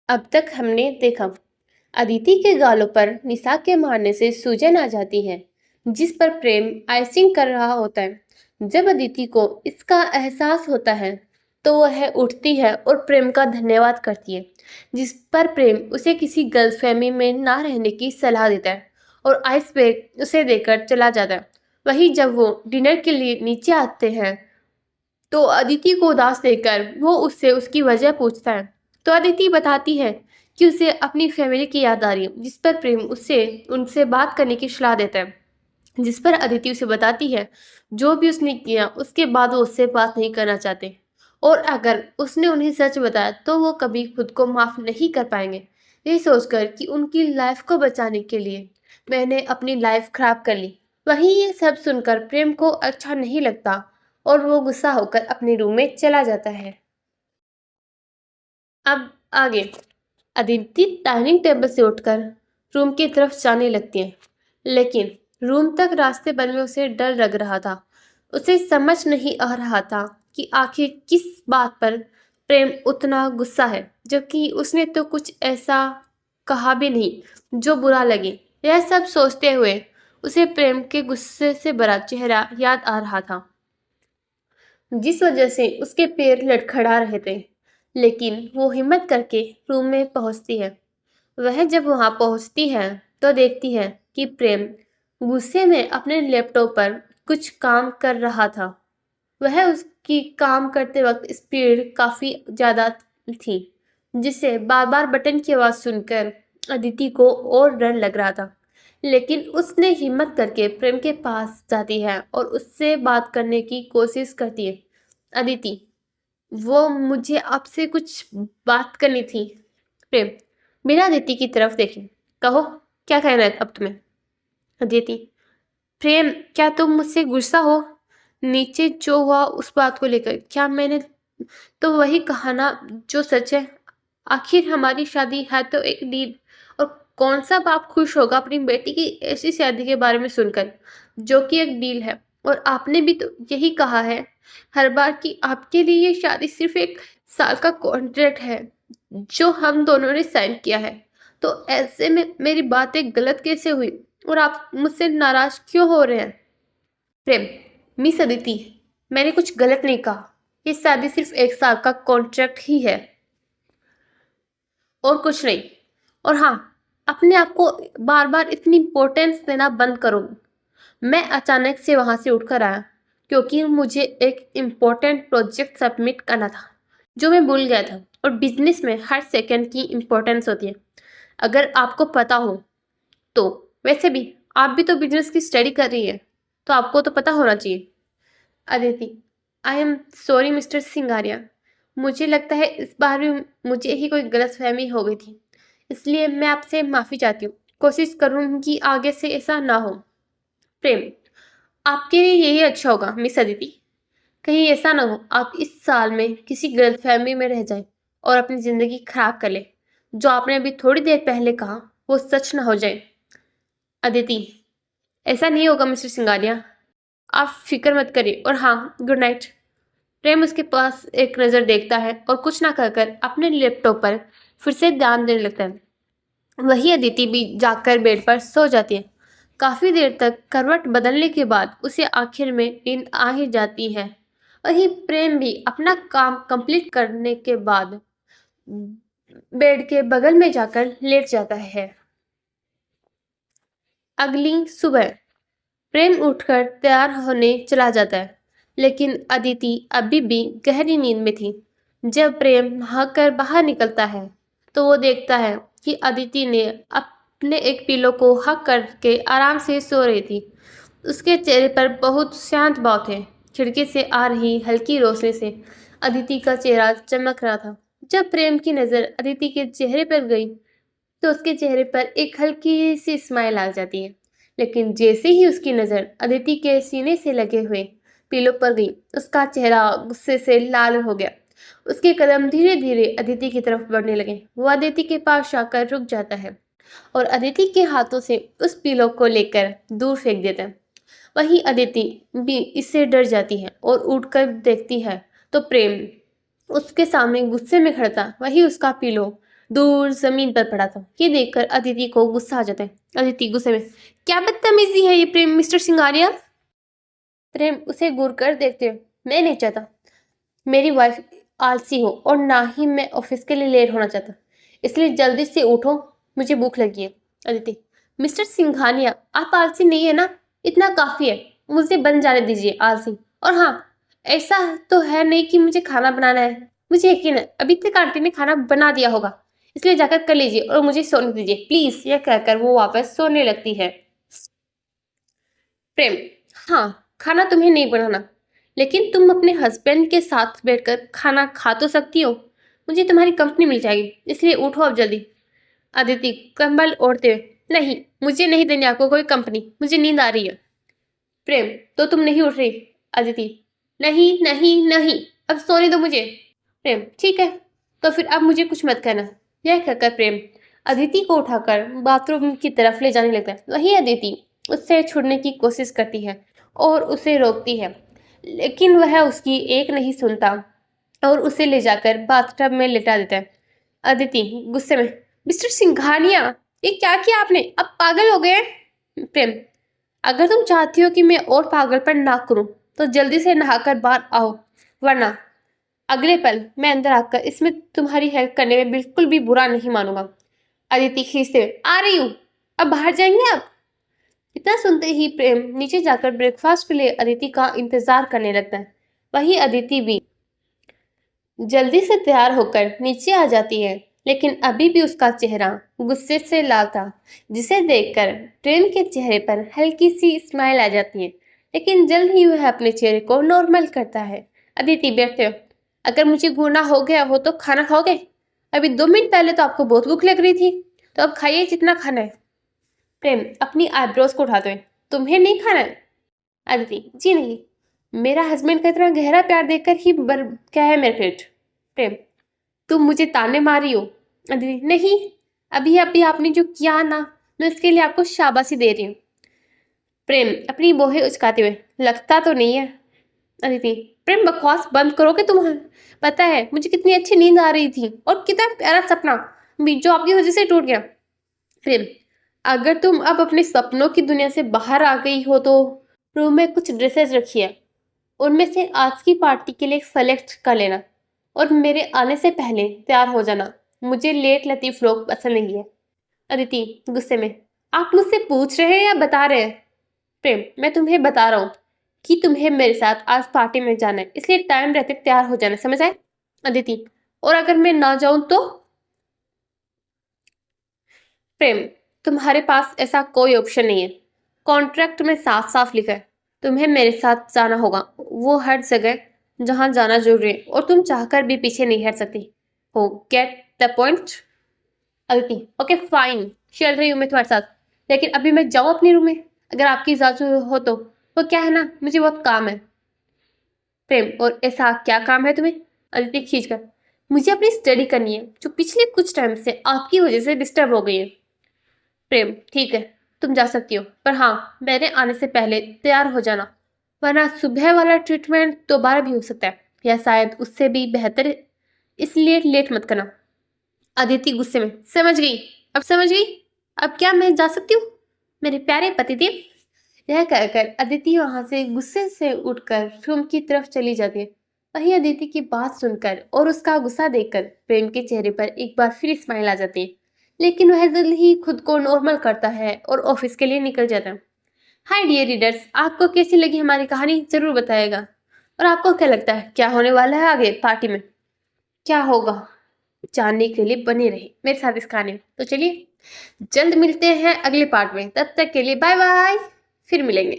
अब तक हमने देखा अदिति के गालों पर निशा के मारने से सूजन आ जाती है, जिस पर प्रेम आइसिंग कर रहा होता है। जब अदिति को इसका एहसास होता है तो वह उठती है और प्रेम का धन्यवाद करती है, जिस पर प्रेम उसे किसी गलतफहमी में ना रहने की सलाह देता है और आइस पैक उसे देकर चला जाता है। वहीं जब वो डिनर के लिए नीचे आते हैं तो अदिति को उदास देखकर वो उससे उसकी वजह पूछता है। तो अदिति बताती है कि उसे अपनी फैमिली की याद आ रही है, जिस पर प्रेम उससे उनसे बात करने की सलाह देता है। जिस पर अदिति उसे बताती है जो भी उसने किया उसके बाद वो उससे बात नहीं करना चाहते, और अगर उसने उन्हें सच बताया तो वो कभी खुद को माफ नहीं कर पाएंगे। यही सोचकर कि उनकी लाइफ को बचाने के लिए मैंने अपनी लाइफ खराब कर ली। वहीं ये सब सुनकर प्रेम को अच्छा नहीं लगता और वो गुस्सा होकर अपने रूम में चला जाता है। अब आगे अदिति डाइनिंग टेबल से उठकर रूम की तरफ जाने लगती है, लेकिन रूम तक रास्ते भर में उसे डर लग रहा था। उसे समझ नहीं आ रहा था कि आखिर किस बात पर प्रेम उतना गुस्सा है, जबकि उसने तो कुछ ऐसा कहा भी नहीं जो बुरा लगे। यह सब सोचते हुए उसे प्रेम के गुस्से से भरा चेहरा याद आ रहा था, जिस वजह से उसके पैर लड़खड़ा रहे थे। लेकिन वो हिम्मत करके रूम में पहुंचती है। वह जब वहां पहुंचती है तो देखती है कि प्रेम गुस्से में अपने लैपटॉप पर कुछ काम कर रहा था। वह उसकी काम करते वक्त स्पीड काफी ज्यादा थी, जिससे बार बार बटन की आवाज सुनकर अदिति को और डर लग रहा था। लेकिन उसने हिम्मत करके प्रेम के पास जाती है और उससे बात करने की कोशिश करती है। अदिति, वो मुझे आपसे कुछ बात करनी थी। प्रेम बिना अदिति की तरफ देखे, कहो क्या कहना है अब तुम्हें। अदिति, प्रेम क्या तुम मुझसे गुस्सा हो? नीचे जो हुआ उस बात को लेकर क्या मैंने तो वही कहा ना जो सच है। आखिर हमारी शादी है तो एक डील, और कौन सा बाप खुश होगा अपनी बेटी की ऐसी शादी के बारे में सुनकर जो कि एक डील है। और आपने भी तो यही कहा है हर बार कि आपके लिए ये शादी सिर्फ एक साल का कॉन्ट्रैक्ट है जो हम दोनों ने साइन किया है। तो ऐसे में मेरी बातें गलत कैसे हुई और आप मुझसे नाराज क्यों हो रहे हैं? प्रेम, मिस अदिति, मैंने कुछ गलत नहीं कहा। ये शादी सिर्फ एक साल का कॉन्ट्रैक्ट ही है और कुछ नहीं। और हाँ, अपने आप को बार बार इतनी इम्पोर्टेंस देना बंद करो। मैं अचानक से वहां से उठकर आया क्योंकि मुझे एक इम्पोर्टेंट प्रोजेक्ट सबमिट करना था जो मैं भूल गया था, और बिजनेस में हर सेकंड की इम्पोर्टेंस होती है, अगर आपको पता हो तो। वैसे भी आप भी तो बिजनेस की स्टडी कर रही है, तो आपको तो पता होना चाहिए। Aditi, I am sorry mister Singaria, मुझे लगता है इस बार भी मुझे ही कोई गलतफहमी हो गई थी, इसलिए मैं आपसे माफ़ी चाहती हूँ। कोशिश करूँगी कि आगे से ऐसा ना हो। प्रेम, आपके लिए यही अच्छा होगा मिस अदिति। कहीं ऐसा ना हो आप इस साल में किसी गलतफहमी में रह जाए और अपनी ज़िंदगी खराब कर ले। जो आपने अभी थोड़ी देर पहले कहा वो सच ना हो जाए। अदिति, ऐसा नहीं होगा मिस्टर सिंगारिया, आप फिक्र मत करिए, और हाँ, गुड नाइट। प्रेम उसके पास एक नज़र देखता है और कुछ ना कहकर अपने लैपटॉप पर फिर से ध्यान देने लगता है। वही अदिति भी जाकर बेड पर सो जाती है। काफी देर तक करवट बदलने के बाद उसे आखिर में नींद आ ही जाती है। वही प्रेम भी अपना काम कंप्लीट करने के बाद बेड के बगल में जाकर लेट जाता है। अगली सुबह प्रेम उठकर तैयार होने चला जाता है, लेकिन अदिति अभी भी गहरी नींद में थी। जब प्रेम नहाकर बाहर निकलता है तो वो देखता है कि अदिति ने अपने एक पिलो को हक करके आराम से सो रही थी। उसके चेहरे पर बहुत शांत भाव थे। खिड़की से आ रही हल्की रोशनी से अदिति का चेहरा चमक रहा था। जब प्रेम की नज़र अदिति के चेहरे पर गई तो उसके चेहरे पर एक हल्की सी स्माइल आ जाती है। लेकिन जैसे ही उसकी नज़र अदिति के सीने से लगे हुए पीलो पर गई, उसका चेहरा गुस्से से लाल हो गया। उसके कदम धीरे धीरे अदिति की तरफ बढ़ने लगे। वो अदिति के पास आकर रुक जाता है और अदिति के हाथों से उस पीलो को लेकर दूर फेंक देता है। वहीं अदिति भी इससे डर जाती है और उठकर देखती है तो प्रेम उसके सामने गुस्से में खड़ा था। वही उसका पीलो दूर जमीन पर पड़ा था। ये देखकर अदिति को गुस्सा आ जाता है। अदिति गुस्से में, क्या बदतमीजी है ये प्रेम, मिस्टर सिंघानिया। प्रेम उसे घूर कर देखते हुए, मैं नहीं चाहता मेरी वाइफ आलसी हो और ना ही मैं ऑफिस के लिए लेट होना चाहता, इसलिए जल्दी से उठो, मुझे भूख लगी है। अदिति, मिस्टर सिंघानिया आप आलसी नहीं है ना, इतना काफी है, मुझे बन जाने दीजिए आलसी। और हाँ, ऐसा तो है नहीं कि मुझे खाना बनाना है, मुझे यकीन है अभी तक आंटी ने खाना बना दिया होगा, इसलिए जाकर कर लीजिए और मुझे सोने दीजिए प्लीज। यह कहकर वो वापस सोने लगती है। प्रेम, हाँ खाना तुम्हें नहीं बनाना, लेकिन तुम अपने हस्बैंड के साथ बैठकर खाना खा तो सकती हो, मुझे तुम्हारी कंपनी मिल जाएगी, इसलिए उठो अब जल्दी। अदिति कंबल ओढ़ते हुए, नहीं मुझे नहीं देनी आपको कोई कंपनी, मुझे नींद आ रही है। प्रेम, तो तुम नहीं उठ रही। अदिति, नहीं नहीं नहीं, अब सोने दो मुझे। प्रेम, ठीक है, तो फिर अब मुझे कुछ मत कहना। यह कहकर प्रेम अदिति को उठाकर बाथरूम की तरफ ले जाने लगता है। वही अदिति उससे छुड़ने की कोशिश करती है और उसे रोकती है, लेकिन वह उसकी एक नहीं सुनता और उसे ले जाकर बाथटब में लेटा देता है। अदिति गुस्से में, मिस्टर सिंघानिया ये क्या किया आपने, अब पागल हो गए। प्रेम, अगर तुम चाहती हो कि मैं और पागलपन ना करूं तो जल्दी से नहाकर बाहर आओ, वरना अगले पल मैं अंदर आकर इसमें तुम्हारी हेल्प करने में बिल्कुल भी बुरा नहीं मानूंगा। अदिति खींचते हुए, आ रही हूँ, अब बाहर जाएंगे आप। इतना सुनते ही प्रेम नीचे जाकर ब्रेकफास्ट के लिए अदिति का इंतजार करने लगता है। वही अदिति भी जल्दी से तैयार होकर नीचे आ जाती है, लेकिन अभी भी उसका चेहरा गुस्से से लाल था, जिसे देखकर प्रेम के चेहरे पर हल्की सी स्माइल आ जाती है, लेकिन जल्द ही वह अपने चेहरे को नॉर्मल करता है। अदिति बैठते हो, अगर मुझे घूरना हो गया हो तो खाना खाओगे, अभी 2 मिनट पहले तो आपको बहुत भूख लग रही थी, तो अब खाइए जितना खाना है। प्रेम अपनी आईब्रोज को उठाते हुए, तुम्हें नहीं खाना है। अदिति, जी नहीं, मेरा हस्बैंड का इतना गहरा प्यार देखकर ही बर क्या है मेरे पेट। प्रेम, तुम मुझे ताने मारी हो। अदिति, नहीं, अभी अभी आपने जो किया ना, मैं इसके लिए आपको शाबाशी दे रही हूँ। प्रेम अपनी बोहे उचकाते हुए, लगता तो नहीं है। अदिति, प्रेम बकवास बंद करोगे तुम, पता है मुझे कितनी अच्छी नींद आ रही थी और कितना प्यारा सपना भी जो आपकी वजह से टूट गया। प्रेम, अगर तुम अब अपने सपनों की दुनिया से बाहर आ गई हो तो रूम में कुछ ड्रेसेस रखी है, उनमें से आज की पार्टी के लिए सेलेक्ट कर लेना और मेरे आने से पहले तैयार हो जाना, मुझे लेट लतीफ लोग पसंद नहीं है। अदिति गुस्से में, आप मुझसे पूछ रहे हैं या बता रहे हैं। प्रेम, मैं तुम्हें बता रहा हूँ कि तुम्हें मेरे साथ आज पार्टी में जाना है, इसलिए टाइम रहते तैयार हो जाना, समझ आए। अदिति, और अगर मैं ना जाऊं तो। प्रेम, तुम्हारे पास ऐसा कोई ऑप्शन नहीं है, कॉन्ट्रैक्ट में साफ साफ लिखा है तुम्हें मेरे साथ जाना होगा, वो हर जगह जहां जाना जरूरी है और तुम चाहकर भी पीछे नहीं हट सकती हो, get the point. Aditi, okay fine, चल रही हूँ मैं तुम्हारे साथ, लेकिन अभी मैं जाऊँ अपने रूम में, अगर आपकी इजाजत हो तो। वो क्या है ना, मुझे बहुत काम है। प्रेम, और ऐसा क्या काम है तुम्हें। अदिति खींचकर, मुझे अपनी स्टडी करनी है जो पिछले कुछ टाइम से आपकी वजह से डिस्टर्ब हो गई है। प्रेम, ठीक है, तुम जा सकती हो, पर हाँ मेरे आने से पहले तैयार हो जाना, वरना सुबह वाला ट्रीटमेंट दोबारा भी हो सकता है या शायद उससे भी बेहतर, इसलिए लेट मत करना। अदिति गुस्से में, समझ गई, अब समझ गई, अब क्या मैं जा सकती हूँ मेरे प्यारे पतिदेव। यह कहकर अदिति वहां से गुस्से से उठकर रूम की तरफ चली जाती है। वही अदिति की बात सुनकर और उसका गुस्सा देखकर प्रेम के चेहरे पर एक बार फिर स्माइल आ जाती है, लेकिन वह जल्द ही खुद को नॉर्मल करता है और ऑफिस के लिए निकल जाता है। हाय डियर रीडर्स, आपको कैसी लगी हमारी कहानी जरूर बताएगा, और आपको क्या लगता है क्या होने वाला है आगे पार्टी में, क्या होगा, जानने के लिए बने रहे मेरे साथ इस कहानी में। तो चलिए जल्द मिलते हैं अगले पार्ट में, तब तक के लिए बाय बाय, फिर मिलेंगे।